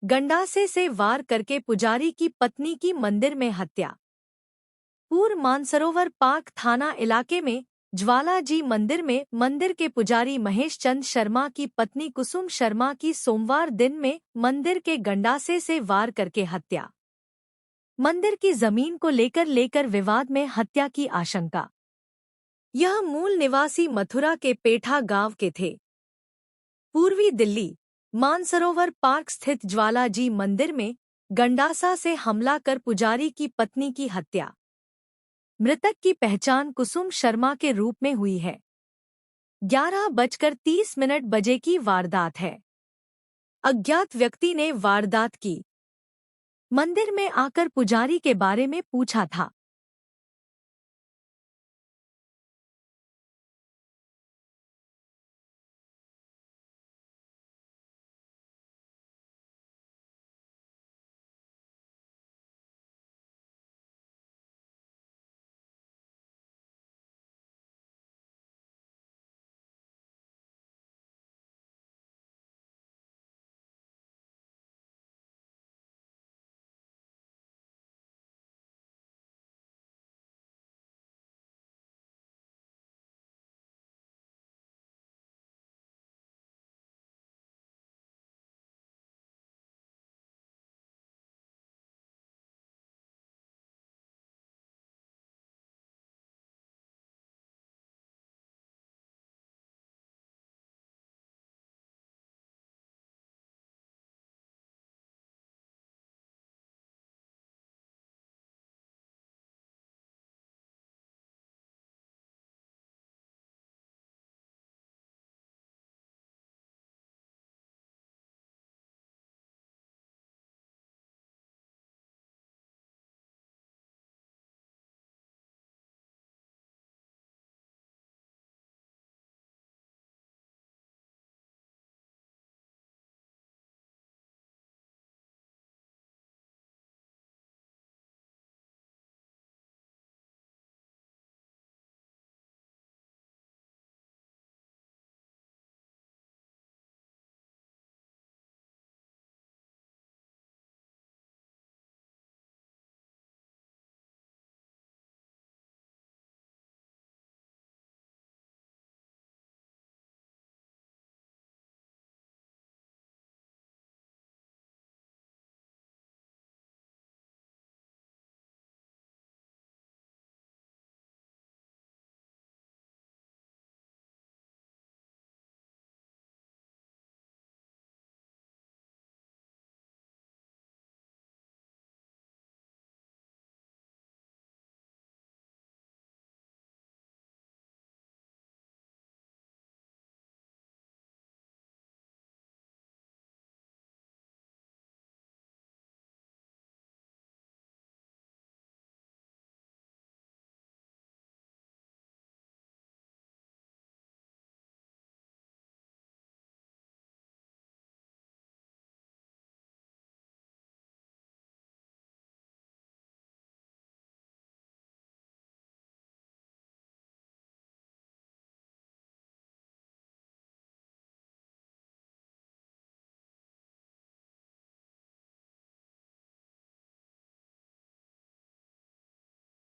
गंडासे से वार करके पुजारी की पत्नी की मंदिर में हत्या। पूर्व मानसरोवर पार्क थाना इलाके में ज्वालाजी मंदिर में मंदिर के पुजारी महेश चंद शर्मा की पत्नी कुसुम शर्मा की सोमवार दिन में मंदिर के गंडासे से वार करके हत्या। मंदिर की जमीन को लेकर विवाद में हत्या की आशंका। यह मूल निवासी मथुरा के पेठा गांव के थे। पूर्वी दिल्ली मानसरोवर पार्क स्थित ज्वालाजी मंदिर में गंडासा से हमला कर पुजारी की पत्नी की हत्या। मृतक की पहचान कुसुम शर्मा के रूप में हुई है। 11:30 बजे की वारदात है। अज्ञात व्यक्ति ने वारदात की मंदिर में आकर पुजारी के बारे में पूछा था।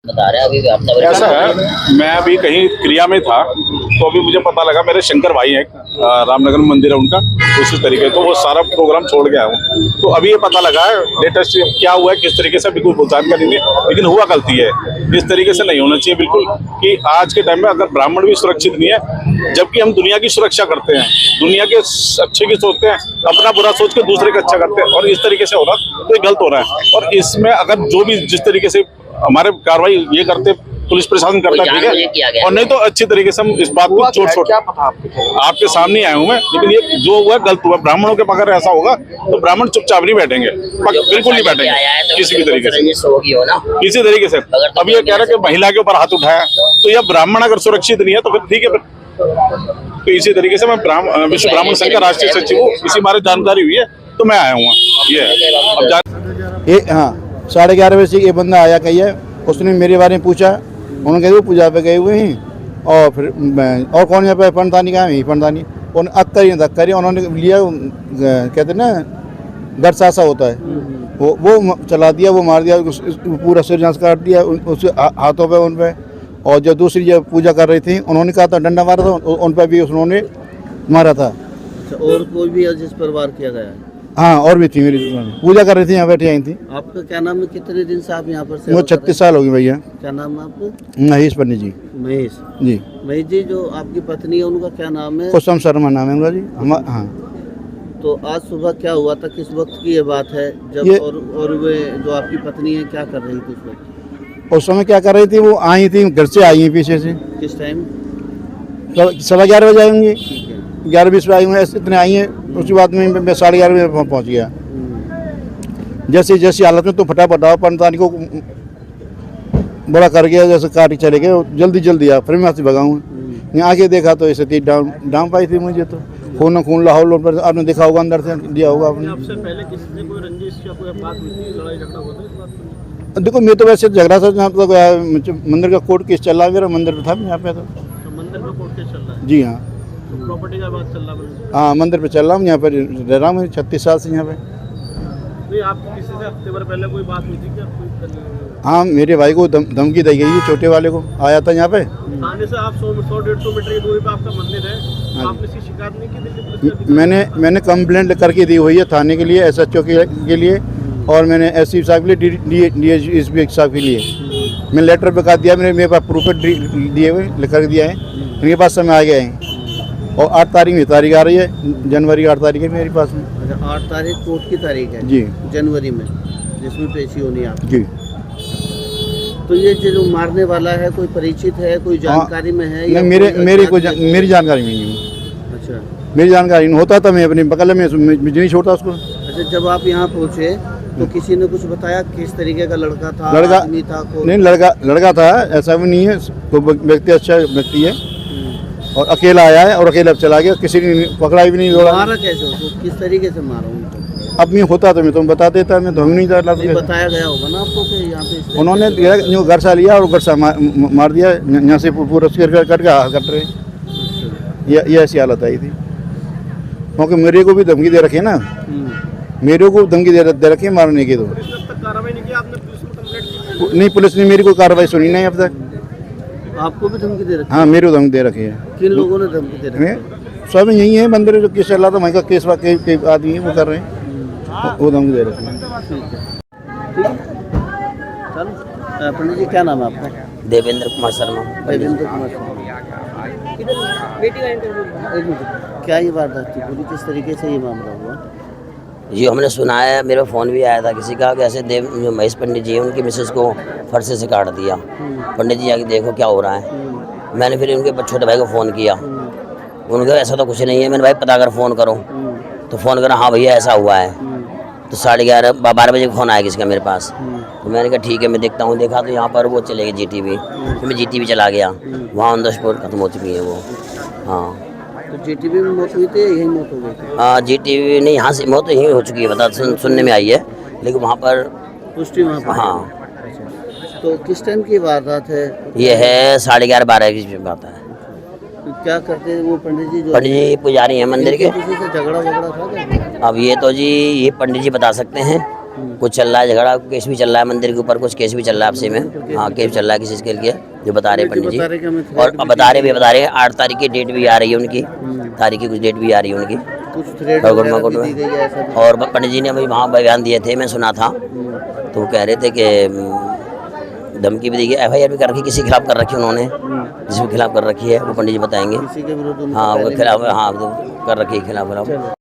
बता रहे हैं अभी ऐसा है, मैं अभी कहीं क्रिया में था तो अभी मुझे पता लगा मेरे शंकर भाई हैं, रामनगर में मंदिर है उनका, उसी तरीके तो वो सारा प्रोग्राम छोड़ के आया हूँ। तो अभी ये पता लगा है लेटेस्ट क्या हुआ है, किस तरीके से अभी कोई जानकारी नहीं, लेकिन हुआ गलती है। इस तरीके से नहीं होना चाहिए बिल्कुल, कि आज के टाइम में अगर ब्राह्मण भी सुरक्षित नहीं है, जबकि हम दुनिया की सुरक्षा करते हैं, दुनिया के अच्छे की सोचते हैं, अपना बुरा सोच के दूसरे का अच्छा करते हैं, और इस तरीके से हो रहा तो ये गलत हो रहा है। और इसमें अगर जो भी जिस तरीके से हमारे कार्रवाई ये करते पुलिस प्रशासन करता है, ठीक है, और नहीं तो अच्छी तरीके से हम इस बात को छोड़ क्या पता आपके सामने आए हूँ मैं, लेकिन ये जो हुआ गलत हुआ। ब्राह्मणों के अगर ऐसा होगा तो ब्राह्मण चुपचाप नहीं बैठेंगे, बिल्कुल नहीं बैठेंगे किसी भी तरीके से, किसी तरीके से। अब ये कह रहा है कि महिला के ऊपर हाथ उठाया, तो यह ब्राह्मण अगर सुरक्षित नहीं है तो फिर ठीक है। तो इसी तरीके से मैं विश्व ब्राह्मण संघ का राष्ट्रीय सचिव हूँ, इसी बारे जानकारी हुई है तो मैं आया हूँ। ये हाँ 11:30 बजे ये बंदा आया कही है, उसने मेरे बारे में पूछा, उन्होंने कहा वो पूजा पे गए हुए हैं, और फिर और कौन यहाँ पे पंडतानी का है, पंडतानी उन्होंने अक्करी उन्होंने लिया, कहते ना गरसासा होता है, वो चला दिया, वो मार दिया, पूरा सिर जांच काट दिया उसके हाथों पे उन पे। और जो दूसरी जो पूजा कर रही थी उन्होंने कहा था डंडा मारा था, उन पे भी उन्होंने मारा था। अच्छा, और कोई भी जिस पर वार किया गया है? हाँ, और भी थी, मेरी पूजा कर रही थी, यहाँ बैठी आई थी। आपका क्या नाम है? कितने दिन से आप यहाँ पर सेवा वो कर रहे 36 साल हो गई भैया। हैं? क्या नाम है आपका? महेश पंडित जी महेश जी। महेश जी, जो आपकी पत्नी है उनका क्या नाम है? कुसुम शर्मा नाम है उनका जी। हाँ, तो आज सुबह क्या हुआ था, किस वक्त की ये बात है जब ये- और वे जो आपकी पत्नी है क्या कर रही थी उस वक्त? उस समय क्या कर रही थी, वो आई थी, घर से आई हैं पीछे से, किस टाइम? 11:15 बजे आएंगी, ठीक है। 11:20 पे आई हैं, इतने आई हैं। उसके बाद में मैं 11:30 बजे पहुँच गया। जैसी जैसी हालत में तो फटाफट आओ, पंतानी को बड़ा कर गया, जैसे काटी चले गए, जल्दी जल्दी आ, फिर मैं से भगाऊँ। यहाँ आके देखा तो ऐसे थी, डाउन पाई थी मुझे, तो खून लाहौल पर आपने देखा होगा, अंदर से दिया होगा आपने। आपसे पहले किसी से कोई रंजिश या कोई बात हुई थी, लड़ाई झगड़ा हुआ था इस बात पर? देखो, मैं तो वैसे झगड़ा था, यहाँ पर तो मंदिर का कोर्ट केस चल रहा है, मेरा मंदिर पे था यहाँ पे। तो मंदिर में कोर्ट केस चल रहा है, जी हाँ, तो प्रॉपर्टी का बात चल रहा है? हाँ, मंदिर पे चल रहा हूँ, यहाँ पर रह रहा हूँ 36 साल से यहाँ पे। नहीं, आपकी किसी से हफ्ते भर पहले कोई बात हुई थी क्या? हाँ, मेरे भाई को धमकी दी गई है, छोटे वाले को आया था यहाँ पे। थाने से आप 100-150 मीटर की दूरी पे आपका मंदिर है, तो आपने इसकी शिकायत नहीं की दिल्ली पुलिस के अधिकारी? मैंने कंप्लेंट करके दी हुई है थाने के लिए, SHO के लिए, और मैंने SC साहब के लिए, DSP साहब के लिए मैं लेटर पे कहा दिया। मेरे पास प्रूफ दिए हुए, लिख कर दिया है, इनके पास समय आ गया है। और 8 तारीख में तारीख आ रही है, जनवरी 8 तारीख है मेरे पास में। अच्छा, 8 तारीख कोर्ट की तारीख है जी जनवरी में, जिसमें पेशी होनी है आपकी। जी। तो ये जो मारने वाला है कोई परिचित है, कोई जानकारी में है या नहीं, मेरी जानकारी में नहीं है। अच्छा मेरी जानकारी नहीं होता था, मैं अपने बगल में नहीं छोड़ता उसको। अच्छा, जब आप यहाँ पहुँचे तो किसी ने कुछ बताया किस तरीके का लड़का था? लड़का आदमी था कोई? नहीं, लड़का था, ऐसा भी नहीं है, तो व्यक्ति अच्छा व्यक्ति है, और अकेला आया है और अकेला चला गया, किसी ने पकड़ा भी नहीं, दौड़ा। मारा कैसे उसको, किस तरीके से मारा उनको? अब मैं होता तो मैं तुम बता देता, मैं धोनी नहीं डाला। नहीं बताया गया होगा ना आपको कि यहाँ पे इस तरीके उन्होंने जो घर सा लिया और घर सा मार दिया, यहाँ से पूरा कट के कट रहे। ये ऐसी हालत आई थी, क्योंकि मेरे को भी धमकी दे रखी है ना, मेरे को धमकी दे रखी है मारने की। तो पुलिस ने अब तक कार्रवाई नहीं की? आपने पुलिस में कंप्लेंट की? नहीं, पुलिस ने मेरी कोई कार्रवाई सुनी नहीं अब तक। आपको भी धमकी दे रखी? हाँ, मेरे को धमकी दे रखी है। किन लोगों ने धमकी दे रखी? मैं सब यही है, मंदिर जो केस चल रहा था वहीं का केस के आदमी है, वो कर रहे हैं, वो धमकी दे रखी है। चलो, पंडित जी क्या नाम है आपका? देवेंद्र कुमार शर्मा। देवेंद्र कुमार शर्मा। एक मिनट, क्या ये वारदात थी पूरी, किस तरीके से ये मामला हुआ? जी, हमने सुना है, मेरे फ़ोन भी आया था किसी का कि ऐसे जो महेश पंडित जी हैं, उनकी मिसेस को फरसे से काट दिया। पंडित जी आके देखो क्या हो रहा है। मैंने फिर उनके छोटे भाई को फ़ोन किया, उन्होंने कहा ऐसा तो कुछ नहीं है। मैंने भाई पता कर फ़ोन करो, तो फ़ोन करा, हाँ भैया ऐसा हुआ है। तो 11:30-12 बजे फ़ोन आया किसी का मेरे पास, तो मैंने कहा ठीक है मैं देखता हूँ। देखा तो यहाँ पर वो चले गए GTV, फिर मैं GTV चला गया, वहाँ ऑन द स्पॉट खत्म हो चुकी है वो। हाँ, तो GTV में मौत हुई थी, यही मौत हो गई थी? हाँ, GTV नहीं, यहाँ से मौत तो यहीं हो चुकी है, बता सुनने में आई है, लेकिन वहाँ पर पुष्टि वहाँ पर? हाँ। अच्छा, तो किस टाइम की वारदात है? ये है 11:30-12 की बात है। तो क्या करते हैं वो पंडित जी? जो पंडित जी पुजारी हैं मंदिर के। किसी से झगड़ा था क्या? अब ये तो जी ये पंडित जी बता सकते हैं, कुछ चल रहा है झगड़ा, केस भी चल रहा है मंदिर के ऊपर, कुछ केस भी चल रहा है आपसे में। हाँ, केस चल रहा है किसी के लिए, जो बता रहे हैं पंडित जी। और अब बता रहे हैं 8 तारीख की डेट भी आ रही है उनकी, तारीख की कुछ डेट भी आ रही है उनकी। कुछ थ्रेड और वगैरह भी दी गई है ऐसा भी? और पंडित जी ने अभी वहाँ बयान दिए थे, मैं सुना था, तो वो कह रहे थे कि धमकी भी दी गई, FIR भी कर रखी, किसी के खिलाफ कर रखी उन्होंने, जिसके खिलाफ कर रखी है वो पंडित जी बताएंगे। किसी के विरुद्ध? हाँ, वो खिलाफ, हाँ, तो कर रखी है खिलाफ।